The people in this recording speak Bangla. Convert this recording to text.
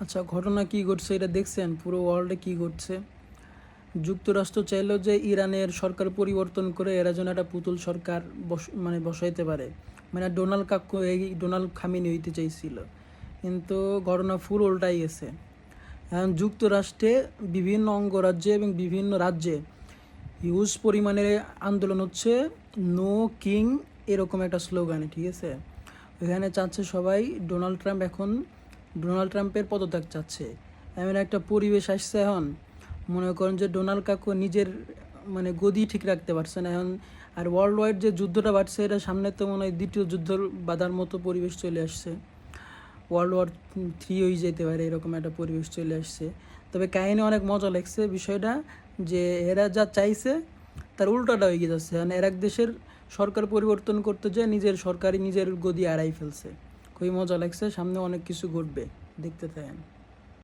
আচ্ছা, ঘটনা কি ঘটছে এটা দেখছেন? পুরো ওয়ার্ল্ডে কি ঘটছে? যুক্তরাষ্ট্র চাইলেও যে ইরানের সরকার পরিবর্তন করে এরা যেন একটা পুতুল সরকার বসাইতে পারে। মানে ডোনাল্ড খামিনি হইতে চাইছিল, কিন্তু ঘটনা ফুল উল্টাই গেছে। এখন যুক্তরাষ্ট্রে বিভিন্ন অঙ্গরাজ্যে এবং বিভিন্ন রাজ্যে হিউজ পরিমাণে আন্দোলন হচ্ছে, নো কিং এরকম একটা স্লোগানে, ঠিক আছে? এখানে চাচ্ছে সবাই ডোনাল্ড ট্রাম্পের পদত্যাগ চাচ্ছে। এমন একটা পরিবেশ আসছে এখন, মনে করেন যে ডোনাল্ড কাকু নিজের গদি ঠিক রাখতে পারছে না এখন। আর ওয়ার্ল্ড ওয়াইড যে যুদ্ধটা বাড়ছে, এটা সামনে তো মনে হয় দ্বিতীয় যুদ্ধর বাধার মতো পরিবেশ চলে আসছে। ওয়ার্ল্ড ওয়ার 3 হয়ে যেতে পারে, এরকম একটা পরিবেশ চলে আসছে। তবে কাহিনী অনেক মজা লাগছে বিষয়টা, যে এরা যা চাইছে তার উল্টাটা হয়ে যাচ্ছে। মানে এর এক দেশের সরকার পরিবর্তন করতে যায় নিজের গদি আড়াই ফেলছে। খুবই মজা লাগছে, সামনে অনেক কিছু ঘটবে, দেখতে থাকেন।